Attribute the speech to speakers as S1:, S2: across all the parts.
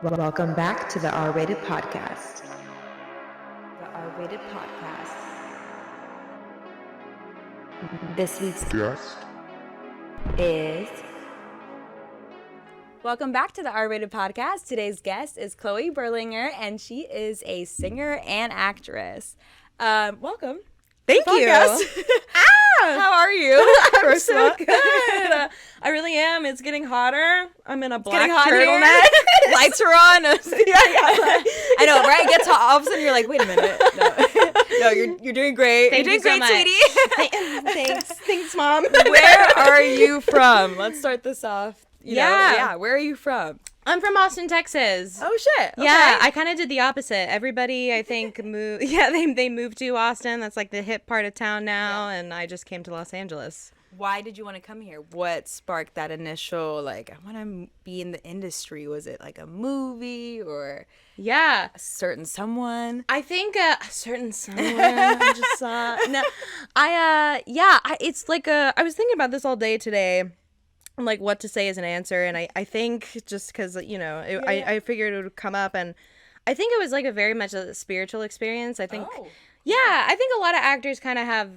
S1: Welcome back to the R-Rated Podcast. The R-Rated Podcast. This week's guest is...
S2: Welcome back to the R-Rated Podcast. Today's guest is Chloe Bellinger, and she is a singer and actress. Welcome.
S3: Thank you.
S2: How are you?
S3: I'm so good. I really am. It's getting hotter. I'm in a black
S2: turtleneck. Lights are on.
S3: yeah.
S2: I know, right? It gets hot. All of a sudden, you're like, wait a minute. No, you're doing great.
S3: Thank
S2: you're doing
S3: you so
S2: great,
S3: sweetie. Thanks, Mom.
S2: Where are you from? Let's start this off.
S3: Yeah.
S2: Where are you from?
S3: I'm from Austin, Texas.
S2: Oh shit. Okay.
S3: Yeah, I kind of did the opposite. Everybody, I think, moved. Yeah, they moved to Austin. That's like the hip part of town now, and I just came to Los Angeles.
S2: Why did you want to come here? What sparked that initial, like, I want to be in the industry? Was it like a movie or
S3: Yeah,
S2: a certain someone?
S3: I think a certain someone I just saw. No, it's like I was thinking about this all day today. Like what to say as an answer, and I think just because I figured it would come up, and I think it was like a very much a spiritual experience. I think I think a lot of actors kind of have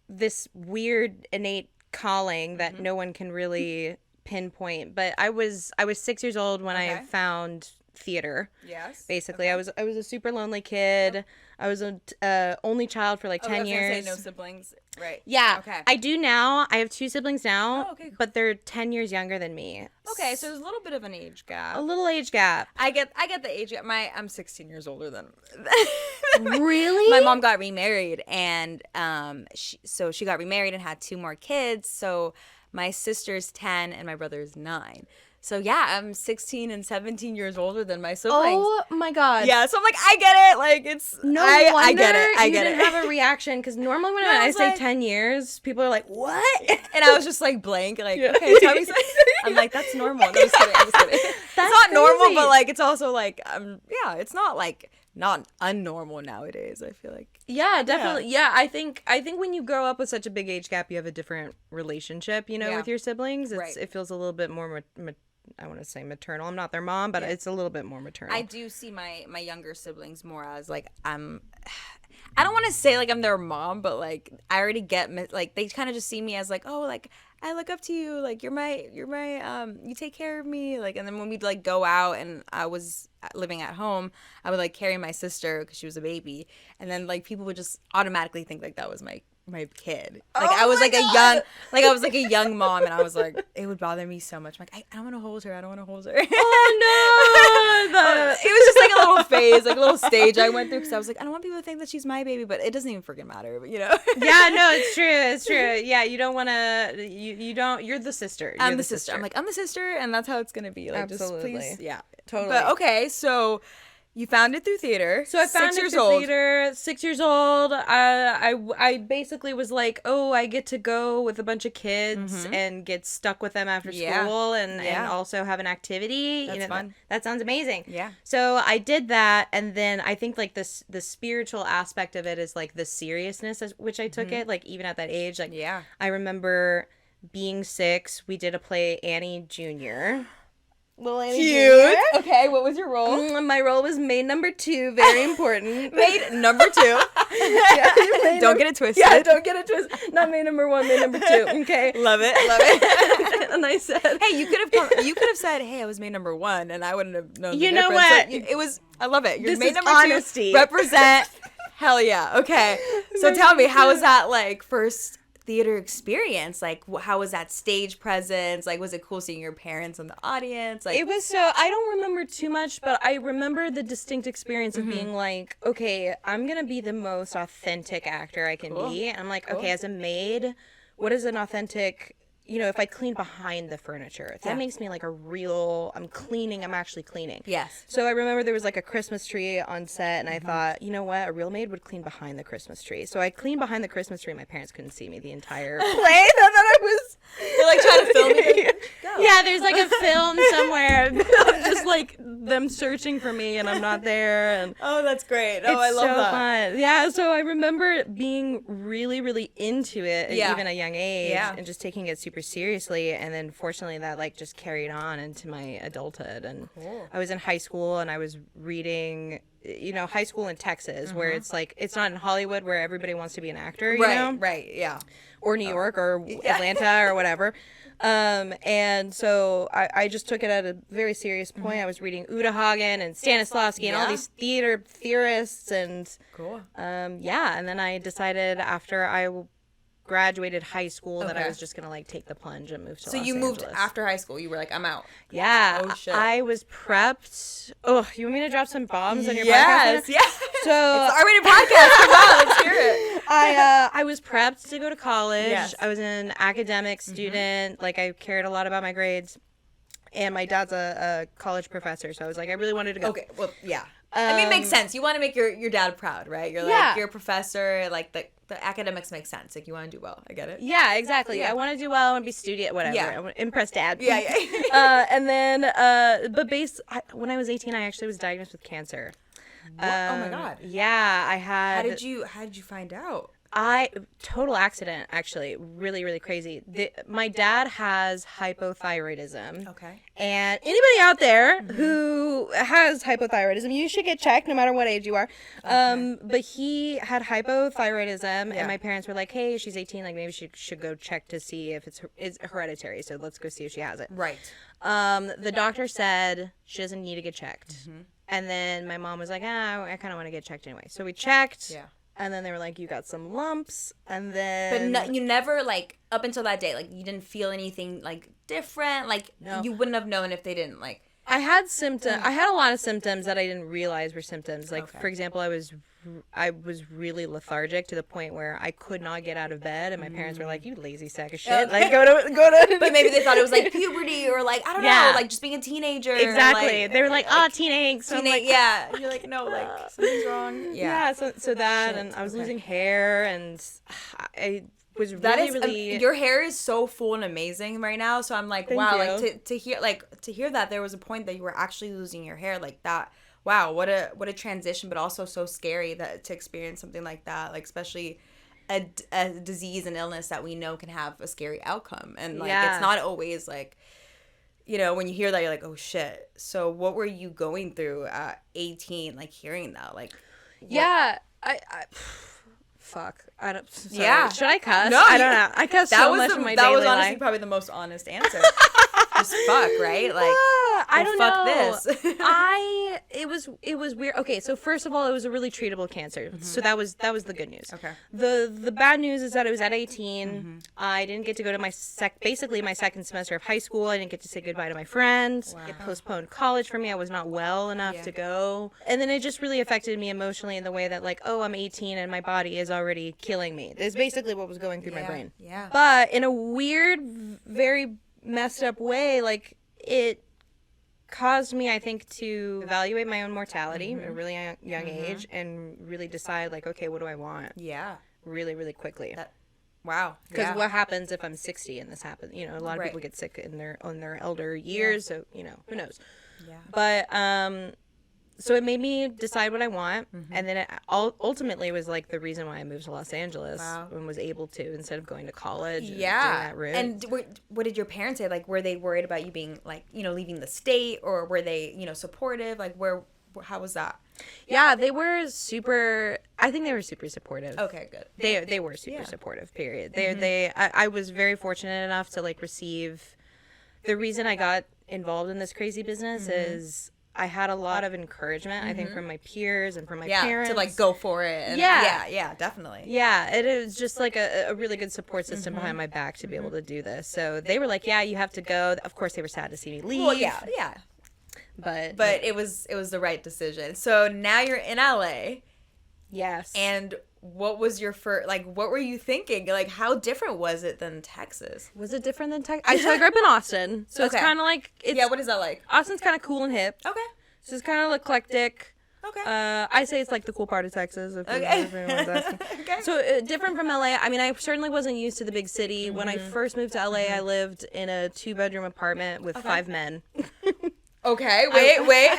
S3: this weird innate calling that no one can really pinpoint. But I was 6 years old when I found theater.
S2: Yes.
S3: Basically, I was a super lonely kid. Yep. I was a only child for like 10 years.
S2: I was gonna say no siblings. Right.
S3: Yeah.
S2: Okay.
S3: I do now. I have 2 siblings now.
S2: Oh, okay, cool.
S3: But they're 10 years younger than me.
S2: Okay, so there's a little bit of an age gap.
S3: A little age gap.
S2: I get the age gap. I'm 16 years older than.
S3: Really?
S2: My mom got remarried, and she got remarried and had 2 more kids. So my sister's 10 and my brother's 9. So yeah, I'm 16 and 17 years older than my siblings.
S3: Oh my god.
S2: Yeah, so I'm like, I get it. Like it's
S3: No
S2: I
S3: wonder
S2: get it. I
S3: you
S2: get
S3: didn't
S2: it.
S3: have a reaction, because normally when
S2: No,
S3: I
S2: was
S3: say
S2: like-
S3: 10 years, people are like, what?
S2: And I was just like blank, like,
S3: Yeah.
S2: okay, tell me something. I'm like, that's normal. No, I'm just kidding. It's not normal,
S3: crazy.
S2: but like, it's also like, it's not like not unnormal nowadays. I feel like.
S3: Yeah, definitely. Yeah, I think when you grow up with such a big age gap, you have a different relationship, with your siblings. It feels a little bit more I want to say maternal. I'm not their mom, but it's a little bit more maternal.
S2: I do see my younger siblings more as like I don't want to say like I'm their mom, but like I already get like they kind of just see me as like, oh, like I look up to you, like you're my you take care of me, like. And then when we'd like go out and I was living at home, I would like carry my sister because she was a baby, and then like people would just automatically think like that was my kid. Like I was like a young mom, and I was like, it would bother me so much. I'm like, I don't want to hold her. I don't want to hold her.
S3: Oh no!
S2: It was just like a little phase, like a little stage I went through, because I was like, I don't want people to think that she's my baby, but it doesn't even freaking matter. But
S3: Yeah, no, it's true. It's true. Yeah, you don't want to. You don't. You're the sister.
S2: I'm the sister. I'm like, I'm the sister, and that's how it's gonna be. Like,
S3: Absolutely.
S2: Just please,
S3: Totally.
S2: But okay, so. You found it through theater.
S3: So I found it through theater, 6 years old. I basically was like, oh, I get to go with a bunch of kids and get stuck with them after school and also have an activity.
S2: That's fun.
S3: That sounds amazing.
S2: Yeah.
S3: So I did that, and then I think like the spiritual aspect of it is like the seriousness which I took it, like even at that age. Like I remember being 6, we did a play, Annie Jr. Little Annie
S2: Cute.
S3: Jr.
S2: Okay, what was your role?
S3: My role was maid number 2. Very important.
S2: Maid number 2. Don't get it twisted.
S3: Yeah, don't get it twisted. Not maid number 1, maid number 2. Okay.
S2: Love it.
S3: And I said,
S2: hey, you could have said, hey, I was maid number 1, and I wouldn't have known.
S3: You
S2: the
S3: know
S2: difference.
S3: what?
S2: Like, it was. I love it. You're
S3: This
S2: maid
S3: is
S2: number
S3: honesty.
S2: 2. Represent. Hell yeah. Okay. So tell me, how was that like first theater experience? Like, how was that stage presence? Like, was it cool seeing your parents in the audience? Like,
S3: it was so, I don't remember too much, but I remember the distinct experience of being like, okay, I'm going to be the most authentic actor I can be. And I'm like, okay, as a maid, what is an authentic, if I clean behind the furniture, that makes me like I'm actually cleaning.
S2: Yes.
S3: So I remember there was like a Christmas tree on set, and I thought, you know what, a real maid would clean behind the Christmas tree. So I cleaned behind the Christmas tree. My parents couldn't see me the entire play. They thought I was
S2: They're like trying to film me. Go.
S3: Yeah, there's like a film somewhere of just like them searching for me and I'm not there. And
S2: Oh, that's great. Oh, I love
S3: so
S2: that.
S3: fun. Yeah, so I remember being really, really into it at
S2: Yeah.
S3: even a young age
S2: Yeah.
S3: and just taking it super seriously. And then fortunately that like just carried on into my adulthood. And
S2: Cool.
S3: I was in high school and I was reading, high school in Texas where it's like, it's not in Hollywood where everybody wants to be an actor, you know?
S2: Right, yeah.
S3: Or New York or Atlanta or whatever. And so I just took it at a very serious point. I was reading Uta Hagen and Stanislavski and all these theater theorists and
S2: Cool.
S3: and then I decided after I graduated high school that I
S2: Okay.
S3: was just gonna like take the plunge and move to
S2: So
S3: Los
S2: you moved
S3: Angeles.
S2: after high school. You were like, I'm out.
S3: Yeah.
S2: Oh, shit.
S3: I was prepped. Oh, you want me to drop some bombs on your
S2: Yes,
S3: podcast?
S2: yeah.
S3: So
S2: It's R-rated podcast. Come on, let's hear it.
S3: I was prepped to go to college.
S2: Yes.
S3: I was an academic student. Like I cared a lot about my grades. And my dad's a college professor, so I was like, I really wanted to go.
S2: Okay, well, yeah. I mean, it makes sense. You want to make your dad proud, right? You're like,
S3: Yeah.
S2: you're a professor. Like, the academics make sense. Like, you want to do well. I get it.
S3: Yeah, exactly.
S2: Yeah.
S3: I want to do well. I want to be studious, whatever.
S2: Yeah.
S3: I want to impress dad.
S2: Yeah, yeah.
S3: And then, when I was 18, I actually was diagnosed with cancer.
S2: What? Oh, my God.
S3: Yeah, I had.
S2: How did you find out?
S3: Total accident, actually. Really, really crazy. My dad has hypothyroidism.
S2: Okay.
S3: And anybody out there who has hypothyroidism, you should get checked no matter what age you are. But he had hypothyroidism, and my parents were like, hey, she's 18, like maybe she should go check to see if it's hereditary, so let's go see if she has it.
S2: Right.
S3: The doctor said she doesn't need to get checked. And then my mom was like, I kind of want to get checked anyway. So we checked.
S2: Yeah.
S3: And then they were like, you got some lumps. And
S2: But
S3: then...
S2: you never, like, up until that day, like, you didn't feel anything, like, different? Like,
S3: No.
S2: you wouldn't have known if they didn't, like...
S3: I had symptoms. I had a lot of symptoms that I didn't realize were symptoms. Like,
S2: Okay.
S3: for example, I was really lethargic to the point where I could not get out of bed, and my parents were like, "You lazy sack of shit! Like, go to."
S2: But maybe they thought it was, like, puberty or, like, I don't know, like, just being a teenager.
S3: Exactly.
S2: Like,
S3: they were like, teen angst. So I'm like,
S2: yeah. And you're like, no, like, something's wrong.
S3: yeah. So that,
S2: Shit,
S3: and I was
S2: okay.
S3: losing hair, and I was
S2: That
S3: really,
S2: is
S3: really.
S2: your hair is so full and amazing right now. So I'm like,
S3: Thank
S2: wow,
S3: you.
S2: like to hear that there was a point that you were actually losing your hair like that. Wow, what a transition, but also so scary that to experience something like that, like especially a disease and illness that we know can have a scary outcome, and like
S3: Yeah.
S2: it's not always like, you know, when you hear that you're like, oh shit. So what were you going through at 18, like hearing that, like?
S3: Yeah, I fuck. I don't. Sorry.
S2: Yeah.
S3: Should I cuss?
S2: No,
S3: I don't know. I cuss so much in my
S2: that
S3: daily
S2: was honestly
S3: life.
S2: probably the most honest answer. Just fuck, right? Like,
S3: I don't
S2: fuck
S3: know.
S2: this.
S3: It was weird. Okay, so first of all, it was a really treatable cancer. So that was the good news.
S2: Okay.
S3: The bad news is that it was at 18. I didn't get to go to my second semester of high school. I didn't get to say goodbye to my friends. It postponed college for me. I was not well enough to go. And then it just really affected me emotionally in the way that, like, oh, I'm 18 and my body is already killing me. That's basically what was going through my brain.
S2: Yeah.
S3: But in a weird, very messed up way, like, it caused me, I think, to evaluate my own mortality at a really young age and really decide, like, okay, what do I want?
S2: Yeah.
S3: Really, really quickly.
S2: Wow.
S3: Because what happens if I'm 60 and this happens? You know, a lot of people get sick in their elder years, so, you know, who knows?
S2: Yeah.
S3: But, so it made me decide what I want, and then ultimately was like the reason why I moved to Los Angeles and was able to, instead of going to college and doing that route.
S2: And what did your parents say? Like, were they worried about you being, like, you know, leaving the state, or were they, you know, supportive? Like, how was that?
S3: Yeah, they were super. I think they were super supportive.
S2: Okay, good.
S3: They were super supportive. Period. I was very fortunate enough to, like, receive. The reason I got involved in this crazy business is I had a lot of encouragement, I think, from my peers and from my parents.
S2: To, like, go for it. And yeah, definitely.
S3: Yeah, it was just like a really good support system behind my back to be able to do this. So they were like, yeah, you have to go. Of course, they were sad to see me leave.
S2: Well, yeah.
S3: But
S2: it was the right decision. So now you're in LA.
S3: yes.
S2: And what was your first, like, what were you thinking? Like, how different was it than Texas?
S3: Was it different than Texas? I grew up in Austin, so it's
S2: Okay.
S3: kind of like
S2: Yeah, what is that like?
S3: Austin's kind of cool and hip.
S2: Okay.
S3: So it's kind of eclectic.
S2: Okay.
S3: I say it's like the cool part of Texas. If anyone's asking.
S2: Okay.
S3: So different from LA. I mean, I certainly wasn't used to the big city. When I first moved to LA, I lived in a 2-bedroom apartment with 5 men.
S2: Okay, wait.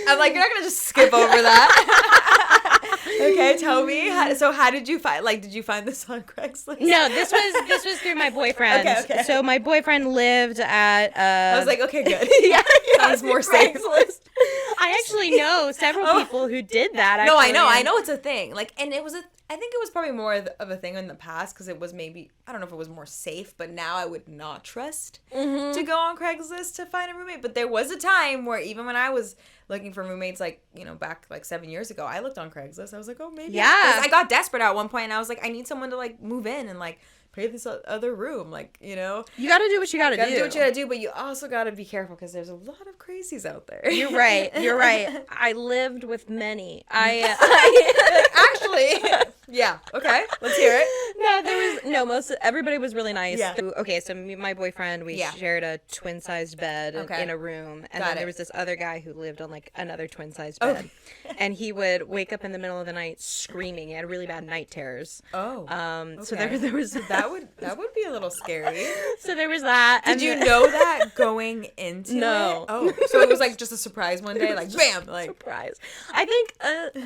S2: I'm like, you're not gonna just skip over that. Okay, tell me. How did you find? Like, did you find this on Craigslist?
S3: No, this was through my boyfriend.
S2: Okay.
S3: So my boyfriend lived at.
S2: I was like, okay, good.
S3: yeah,
S2: Sounds more safe.
S3: I actually know several people who did that.
S2: No,
S3: actually.
S2: I know it's a thing. Like, and I think it was probably more of a thing in the past because it was maybe, I don't know if it was more safe, but now I would not trust to go on Craigslist to find a roommate. But there was a time where even when I was looking for roommates, like, you know, back like 7 years ago, I looked on Craigslist. I was like, oh, maybe.
S3: Yeah.
S2: 'Cause I got desperate at one point and I was like, I need someone to like move in and like pay this other room. Like, you know.
S3: You gotta do what you gotta do.
S2: Do what you gotta do, but you also gotta be careful because there's a lot of crazies out there.
S3: You're right. I lived with many.
S2: Actually, yeah. Okay, let's hear it.
S3: Most everybody was really nice.
S2: Yeah.
S3: Okay, so my boyfriend, we shared a twin-sized bed in a room, and then there was this other guy who lived on like another twin-sized bed, and he would wake up in the middle of the night screaming. He had really bad night terrors. So there was
S2: that would be a little scary.
S3: So there was that.
S2: Did you know that going into
S3: No.
S2: it? Oh, so it was like just a surprise one day, like bam, like
S3: surprise. I think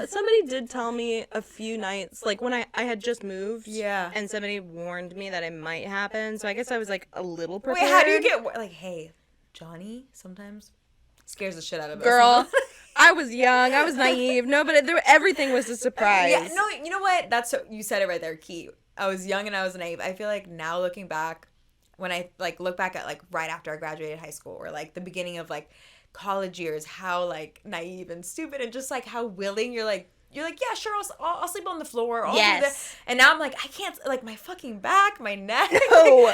S3: somebody did tell me a few nights, like when I had just moved, and somebody warned me that it might happen. So I guess I was like a little prepared.
S2: Wait, how do you get like, hey, Johnny sometimes scares the shit out of us.
S3: Girl, I was young, I was naive. No, but everything was a surprise.
S2: Yeah, no, you know what? You said it right there, key. I was young and I was naive. I feel like now looking back, when I like look back at like right after I graduated high school or like the beginning of like college years, how like naive and stupid and just like how willing you're like, yeah, sure, I'll sleep on the floor. I'll do that. And now I'm like, I can't, like, my fucking back, my neck.
S3: No.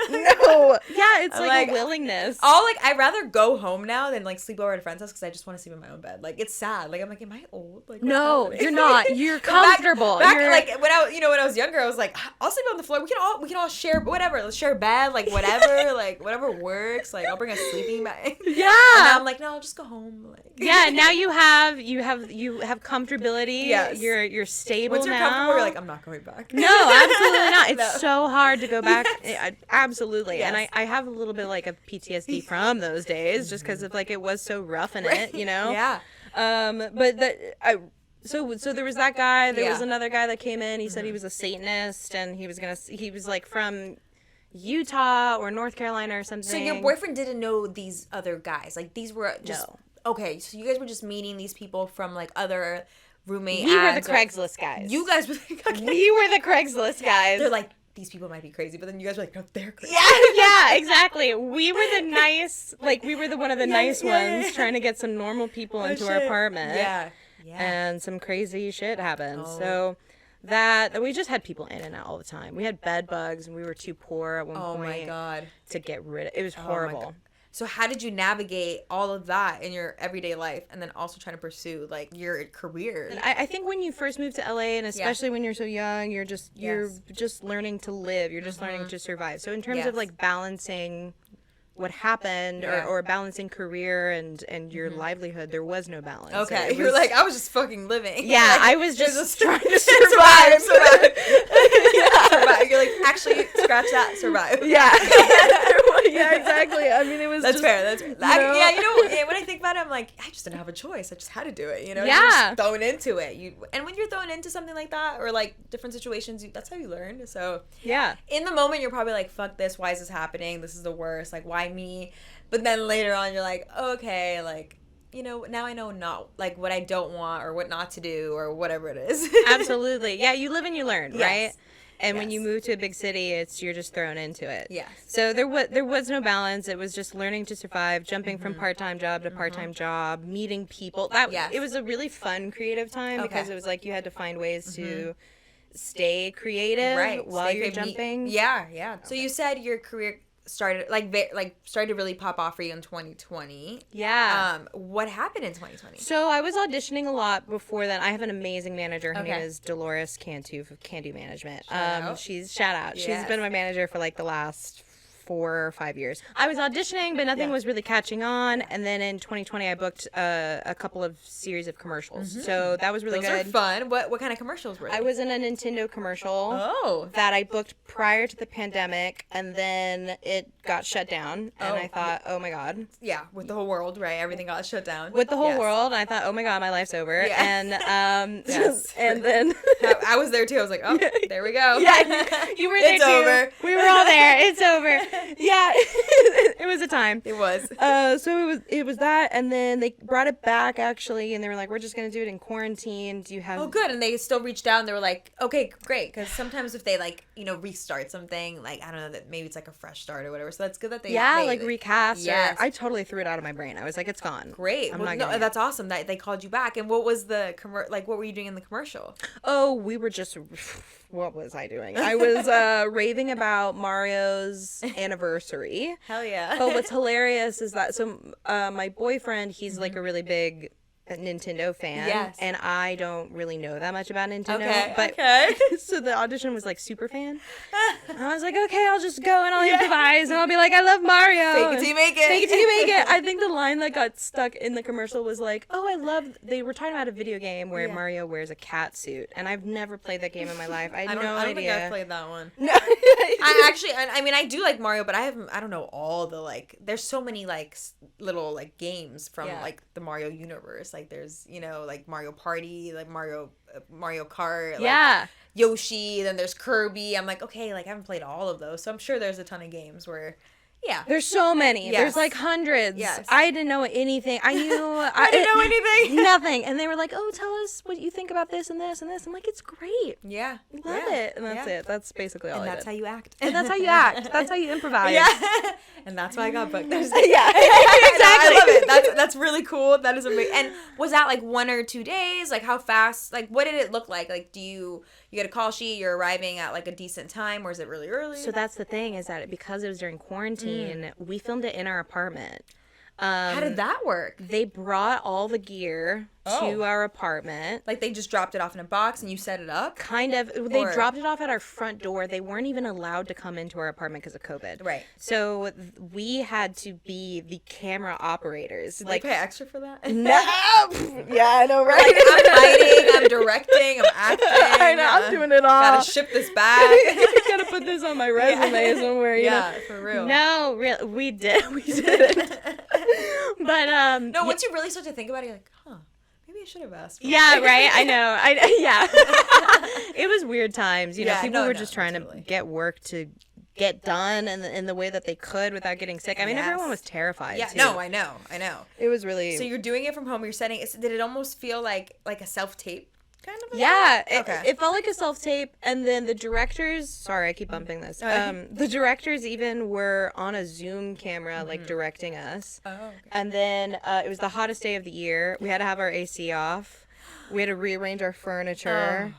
S3: Yeah, it's like a willingness.
S2: I'd rather go home now than, like, sleep over at a friend's house because I just want to sleep in my own bed. Like, it's sad. Like, I'm like, am I old? Like,
S3: no, you're not. You're comfortable.
S2: Back like, when I was younger, I was like, I'll sleep on the floor. We can all share, whatever. Let's share a bed, like, whatever. Like, whatever works. Like, I'll bring a sleeping bag.
S3: Yeah.
S2: And now I'm like, no, I'll just go home. Like.
S3: Yeah, now you have comfortability.
S2: Yes.
S3: You're stable
S2: Once you're
S3: now.
S2: comfortable, you're like, I'm not going back.
S3: No, absolutely not. It's so hard to go back. Absolutely.
S2: Yes.
S3: And I have a little bit like of PTSD from those days just because of like it was so rough in it, you know?
S2: Yeah.
S3: So there was that guy. There was another guy that came in. He said he was a Satanist and he was like from Utah or North Carolina or something.
S2: So your boyfriend didn't know these other guys? Like, these were just...
S3: No.
S2: Okay, so you guys were just meeting these people from, like, other roommate
S3: We were
S2: ads
S3: the Craigslist guys.
S2: You guys were... Okay.
S3: We were the Craigslist guys.
S2: They're like, these people might be crazy, but then you guys were like, no, they're crazy.
S3: Yeah, exactly. We were the nice, like, we were one of the nice ones trying to get some normal people into our apartment.
S2: Yeah.
S3: And some crazy shit happened.
S2: Oh.
S3: So that we just had people in and out all the time. We had bed bugs and we were too poor at one point.
S2: Oh my God.
S3: To get rid of it. Was horrible.
S2: So how did you navigate all of that in your everyday life and then also trying to pursue like your career?
S3: And I think when you first move to LA and especially when you're so young, you're just learning to live. You're just learning to survive. So in terms of like balancing what happened or balancing career and your livelihood, there was no balance.
S2: Okay. You were like, I was just fucking living.
S3: Yeah,
S2: like,
S3: I was just trying to
S2: survive.
S3: survive.
S2: Survive. You're like, actually, scratch that, survive.
S3: Yeah. Yeah, exactly. I mean, it was
S2: That's fair. When I think about it, I'm like, I just didn't have a choice. I just had to do it, you know?
S3: Yeah.
S2: You're just thrown into it. And when you're thrown into something like that or, like, different situations, that's how you learn. So,
S3: yeah.
S2: In the moment, you're probably like, fuck this. Why is this happening? This is the worst. Like, why me? But then later on, you're like, okay, like, you know, now I know not, like, what I don't want or what not to do or whatever it is.
S3: Absolutely. Yeah, you live and you learn, right? And when you move to a big city, you're just thrown into it.
S2: Yes.
S3: So there was no balance. It was just learning to survive, jumping from part-time job to part-time job, meeting people. It was a really fun creative time because it was like you had to find ways to stay creative while you're jumping.
S2: Yeah. So you said your career started to really pop off for you in 2020.
S3: Yeah.
S2: What happened in 2020?
S3: So I was auditioning a lot before then. I have an amazing manager. Her name is Dolores Cantu of Cantu Management.
S2: Shout out.
S3: She's been my manager for like the last 4 or 5 years. I was auditioning, but nothing was really catching on. And then in 2020, I booked a couple of series of commercials. So that was really
S2: Those
S3: good.
S2: are fun. What kind of commercials were they?
S3: I was in a Nintendo commercial that I booked prior to the pandemic, and then it got shut down. And I thought, oh my God.
S2: Yeah, with the whole world, right? Everything got shut down.
S3: With the whole world, I thought, oh my God, my life's over.
S2: Yeah.
S3: And
S2: Yes.
S3: and then
S2: I was there too. I was like, oh, there we go.
S3: yeah, you were there
S2: It's
S3: too.
S2: over.
S3: We were all there. It's over. Yeah, it was a time.
S2: It was.
S3: So it was that, and then they brought it back actually, and they were like, we're just gonna do it in quarantine. Do you have?
S2: Oh, good. And they still reached out and they were like, okay, great. Because sometimes if they like, restart something, like, I don't know, that maybe it's like a fresh start or whatever. So that's good that they
S3: recast.
S2: Yes.
S3: I totally threw it out of my brain. I was like, it's gone.
S2: Great.
S3: I'm
S2: Well,
S3: not
S2: no,
S3: getting it.
S2: that's awesome that they called you back. And what was the what were you doing in the commercial?
S3: Oh, we were just. What was I doing? I was raving about Mario's anniversary.
S2: Hell yeah.
S3: But what's hilarious is that my boyfriend, he's like a really big Nintendo fan.
S2: Yes.
S3: And I don't really know that much about Nintendo.
S2: Okay.
S3: But
S2: Okay.
S3: so the audition was like super fan. And I was like, okay, I'll just go and I'll improvise and I'll be like, I love Mario.
S2: Fake it till you make it.
S3: Fake it till you make it. I think the line that got stuck in the commercial was like, they were talking about a video game where Mario wears a cat suit. And I've never played that game in my life. I had no idea.
S2: I don't think I've played that one.
S3: No.
S2: I mean, I do like Mario, but I don't know all the, like, there's so many, like, little, like, games from, like, the Mario universe. Like, there's, like, Mario Party, like, Mario Kart, like, Yoshi, then there's Kirby. I'm like, okay, like, I haven't played all of those, so I'm sure there's a ton of games where,
S3: There's so many.
S2: Yes.
S3: There's like hundreds.
S2: Yes.
S3: I didn't know anything. I knew
S2: I didn't know anything.
S3: Nothing. And they were like, "Oh, tell us what you think about this and this and this." I'm like, "It's great.
S2: Yeah.
S3: Love it." And that's it. That's basically all
S2: And
S3: I
S2: that's
S3: did.
S2: how you act.
S3: And that's how you act. That's how you improvise.
S2: Yeah. And that's why I got booked.
S3: Yeah.
S2: Exactly.
S3: Exactly.
S2: I love it. That's really cool. That is amazing. And was that like 1 or 2 days? Like, how fast? Like, what did it look like? Like, do you get a call sheet? You're arriving at like a decent time, or is it really early?
S3: So that's the thing, is that because it was during quarantine, we filmed it in our apartment.
S2: How did that work?
S3: They brought all the gear to our apartment.
S2: Like, they just dropped it off in a box and you set it up?
S3: Kind of. They dropped it off at our front door. They weren't even allowed to come into our apartment because of COVID.
S2: Right.
S3: So we had to be the camera operators.
S2: Did
S3: like,
S2: they pay extra for that?
S3: no. Yeah, I know, right?
S2: Like, I'm writing, I'm directing, I'm acting.
S3: I know, I'm doing it all.
S2: Gotta ship this back.
S3: Gotta put this on my resume somewhere. You know?
S2: For real.
S3: No, we did. We did it. But
S2: No, once you really start to think about it, you're like, huh, maybe I should have asked.
S3: yeah, right. I know. Yeah. It was weird times. People were just trying to get work to get done in the way that they could without getting sick. I mean, everyone was terrified.
S2: Yeah.
S3: too.
S2: No, I know.
S3: It was really.
S2: So you're doing it from home. You're setting. Did it almost feel like a self-tape kind of?
S3: Yeah,
S2: Okay.
S3: it felt like a self-tape, and then the directors, sorry, I keep bumping this. The directors even were on a Zoom camera, like, directing us.
S2: Oh, okay.
S3: And then it was the hottest day of the year. We had to have our AC off. We had to rearrange our furniture.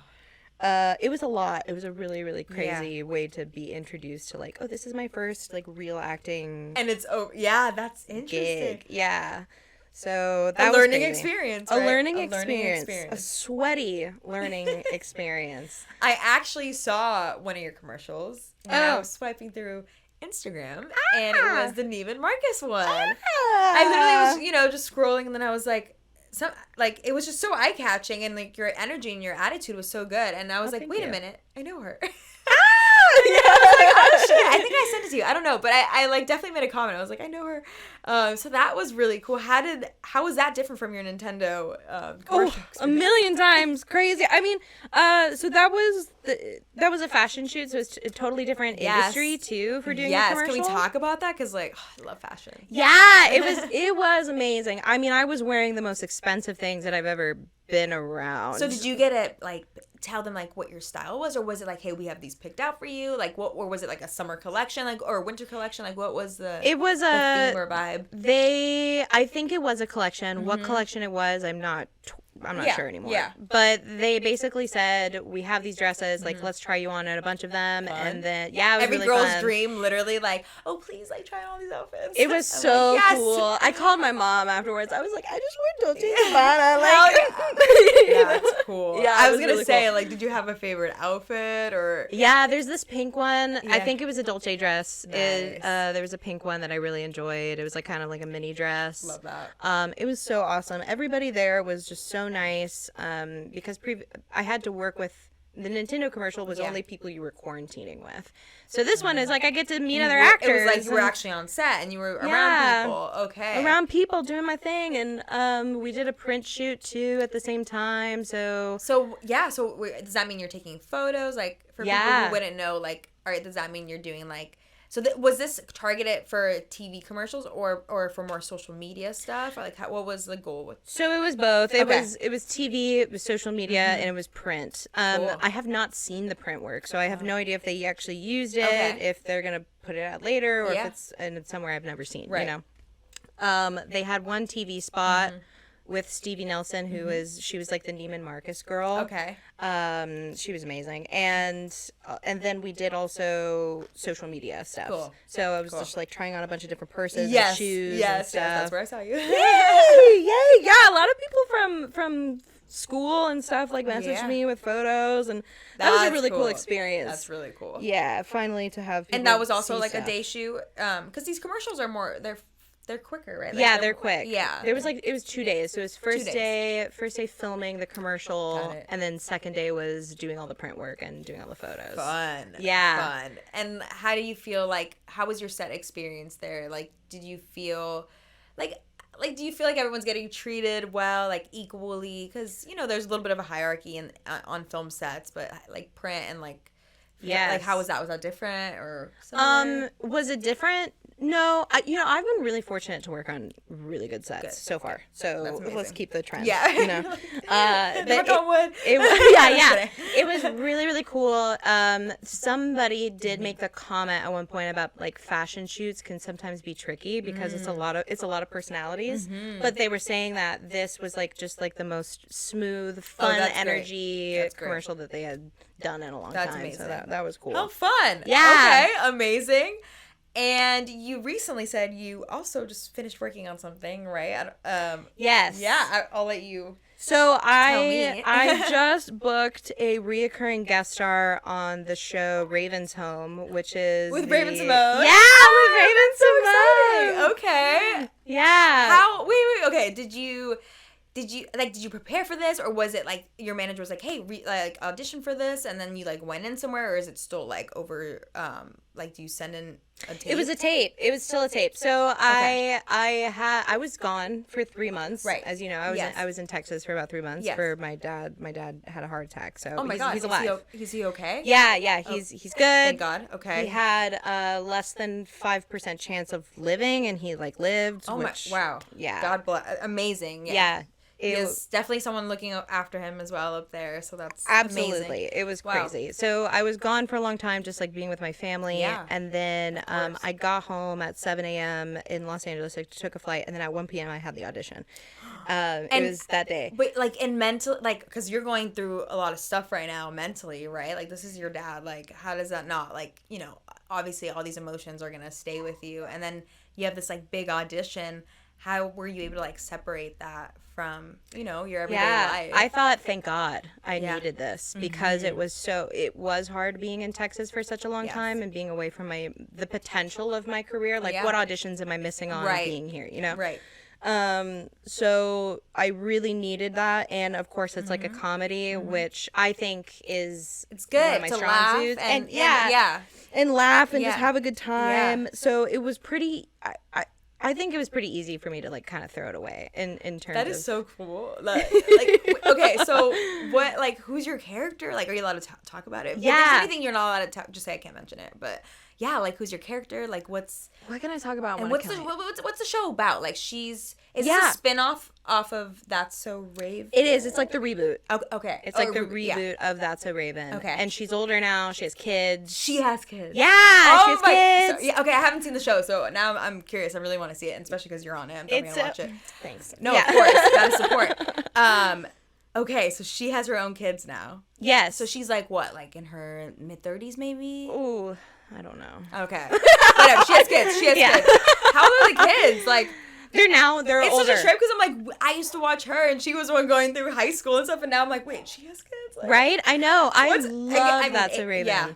S3: It was a lot. It was a really, really crazy way to be introduced to, like, oh, this is my first, like, real acting
S2: And it's that's interesting.
S3: gig. Yeah. So that
S2: A
S3: was
S2: learning
S3: crazy.
S2: experience.
S3: A
S2: Right?
S3: learning
S2: A
S3: experience. A sweaty learning experience.
S2: I actually saw one of your commercials when I was swiping through Instagram, and it was the Neiman Marcus one. I literally was, just scrolling, and then I was like, it was just so eye-catching, and like your energy and your attitude was so good, and I was like, wait a minute, I know her. Yeah, I was like, oh shit, I think I sent it to you. I don't know, but I like definitely made a comment. I was like, I know her. So that was really cool. How was that different from your Nintendo commercial?
S3: A million times crazy. I mean, so that was a fashion shoot, so it's a totally different industry too for doing a commercial.
S2: Can we talk about that? Because I love fashion.
S3: Yeah, it was amazing. I mean, I was wearing the most expensive things that I've ever been around.
S2: So did you get to tell them what your style was, or was it hey, we have these picked out for you, or was it a summer collection or a winter collection? What was the theme or vibe?
S3: I think it was a collection. What collection it was, I'm not I'm not
S2: Yeah,
S3: sure anymore.
S2: yeah.
S3: But they basically said, we have these dresses, like, let's try you on at a bunch of them.
S2: Fun.
S3: And then, yeah, it was
S2: Every
S3: really
S2: girl's
S3: fun.
S2: dream, literally, like, oh, please, like, try on all these outfits.
S3: It was
S2: I'm
S3: so
S2: like, yes!
S3: cool. I called my mom afterwards. I was like, I just want Dolce & Gabbana.
S2: Hell yeah. That's cool.
S3: Yeah,
S2: I
S3: it
S2: was
S3: was
S2: gonna
S3: really
S2: say,
S3: cool.
S2: like, did you have a favorite outfit or?
S3: Yeah, there's this pink one. I
S2: Yeah.
S3: think it was a Dolce dress.
S2: Nice.
S3: There was a pink one that I really enjoyed. It was like kind of like a mini dress.
S2: Love that.
S3: It was so awesome. Everybody there was just so nice. Because I had to work with the Nintendo commercial was
S2: Yeah.
S3: only people you were quarantining with. So this one is like I get to meet other
S2: It
S3: actors.
S2: was like you were
S3: and
S2: actually on set and you were
S3: Yeah.
S2: around people. Okay.
S3: around people doing my thing, and we did a print shoot too at the same time. So
S2: So yeah. So does that mean you're taking photos? Like for people
S3: Yeah.
S2: who wouldn't know, like, all right, does that mean you're doing like? So was this targeted for TV commercials or for more social media stuff? Or like, what was the goal with?
S3: So it was both. It
S2: Okay.
S3: was TV, it was social media, and it was print.
S2: Cool.
S3: I have not seen the print work, so I have no idea if they actually used it,
S2: Okay.
S3: if they're gonna put it out later, or
S2: Yeah.
S3: if it's somewhere I've never seen.
S2: Right.
S3: You know, they had one TV spot with Stevie Nelson, who she was like the Neiman Marcus girl.
S2: Okay.
S3: She was amazing, and then we did also social media stuff.
S2: Cool.
S3: So I was just like trying on a bunch of different purses, and
S2: Yes.
S3: shoes, and
S2: Yes.
S3: stuff.
S2: That's where I saw you.
S3: Yay! Yeah, a lot of people from school and stuff like messaged
S2: Yeah.
S3: me with photos, and that was a
S2: That's
S3: really cool
S2: cool.
S3: experience.
S2: That's really cool.
S3: Yeah, finally to have people
S2: And that was also
S3: see
S2: like a
S3: stuff.
S2: day shoot, because these commercials are more they're quicker, right? Like
S3: Yeah, they're quick.
S2: Yeah.
S3: There was it was 2 days. So it was
S2: days.
S3: first day filming the commercial,
S2: Got it.
S3: and then second day was doing all the print work and doing all the photos.
S2: Fun.
S3: Yeah.
S2: Fun. And how do you feel like? How was your set experience there? Like, did you feel like? Do you feel like everyone's getting treated well, like equally? Because there's a little bit of a hierarchy in on film sets, but like print and like,
S3: Yes.
S2: like how was that? Was that different or similar?
S3: Was it different? No, I've been really fortunate to work on really good sets
S2: Good.
S3: so far. So
S2: That's amazing.
S3: let's keep the trend.
S2: Yeah.
S3: But
S2: Knock on wood.
S3: It was,
S2: Just
S3: yeah.
S2: kidding.
S3: It was really, really cool. Somebody did make the comment at one point about like fashion shoots can sometimes be tricky because it's a lot of personalities. But they were saying that this was like just like the most smooth, fun
S2: that's great.
S3: energy
S2: That's great.
S3: commercial that they had done in a long
S2: That's
S3: time.
S2: amazing.
S3: So that was cool.
S2: Oh, fun.
S3: Yeah.
S2: Okay, amazing. And you recently said you also just finished working on something, right?
S3: Yes.
S2: Yeah, I'll let you.
S3: So
S2: me.
S3: I just booked a reoccurring guest star on the show Raven's Home, which is
S2: With
S3: the-
S2: Raven Simone?
S3: Yeah, with Raven
S2: So
S3: Simone.
S2: exciting. Okay.
S3: Yeah.
S2: How? Wait. Okay. Did you prepare for this, or was it like your manager was like, hey, like audition for this, and then you like went in somewhere, or is it still like over? Like, do you send in a tape?
S3: It was a tape. It was still a tape. So I was gone for 3 months.
S2: Right.
S3: As you know, I was in Texas for about 3 months
S2: Yes.
S3: for my dad. My dad had a heart attack. So
S2: Oh my God.
S3: he's alive.
S2: Is he okay?
S3: Yeah. He's good.
S2: Thank God. Okay.
S3: He had less than 5% chance of living, and he like lived.
S2: Oh
S3: which,
S2: my! Wow.
S3: Yeah.
S2: God bless. Amazing.
S3: Yeah.
S2: He is definitely someone looking after him as well up there. So that's
S3: Absolutely.
S2: amazing.
S3: It was
S2: Wow.
S3: crazy. So I was gone for a long time, just like being with my family.
S2: Yeah.
S3: And then
S2: course.
S3: I got home at 7 a.m. in Los Angeles. I took a flight. And then at 1 p.m. I had the audition. It was that day.
S2: But like in mental, like, because you're going through a lot of stuff right now mentally, right? Like this is your dad. Like how does that not, like, obviously all these emotions are going to stay with you. And then you have this like big audition. How were you able to like separate that from, your everyday life?
S3: I thought, thank God I
S2: Yeah.
S3: needed this because it was hard being in Texas for such a long
S2: Yes.
S3: time and being away from the potential of my career. Like
S2: Yeah.
S3: what auditions am I missing on
S2: Right.
S3: being here,
S2: Right.
S3: So I really needed that, and of course it's like a comedy, which I think is
S2: It's
S3: one
S2: good
S3: of my
S2: to
S3: strong
S2: laugh
S3: suits.
S2: and
S3: yeah, and laugh and
S2: Yeah.
S3: just have a good time.
S2: Yeah.
S3: So it was pretty. I think it was pretty easy for me to like kind of throw it away in terms
S2: That
S3: of.
S2: is so cool. Like, okay, so what, like, who's your character? Like, are you allowed to talk about it? If
S3: Yeah.
S2: there's anything you're not allowed to talk, just say I can't mention it. But yeah, like, who's your character? Like, what
S3: can I talk about?
S2: what's the show about? Like, is this
S3: Yeah.
S2: a spin-off off of That's So Rave?
S3: It is. It's like the reboot.
S2: Okay.
S3: It's like the
S2: yeah.
S3: reboot of That's So Raven.
S2: Okay.
S3: And she's older now. She has kids.
S2: She has kids.
S3: Yeah,
S2: Oh
S3: she has
S2: my.
S3: kids.
S2: So, yeah. Okay, I haven't seen the show, so now I'm curious. I really want to see it, and especially because you're on it. I'm definitely gonna watch it.
S3: Thanks.
S2: No,
S3: Yeah.
S2: of course, gotta support. Okay, so she has her own kids now.
S3: Yes.
S2: So she's like what, like in her mid-30s maybe?
S3: Ooh, I don't know.
S2: Okay. Whatever. She has kids. She has kids. How old are the kids? Like,
S3: They're
S2: it's
S3: older.
S2: such a trip because I'm like, I used to watch her and she was the one going through high school and stuff, and now I'm like, wait, she has kids? Like,
S3: Right? I know. I
S2: What's-
S3: love
S2: I mean,
S3: That's a Raven.
S2: yeah.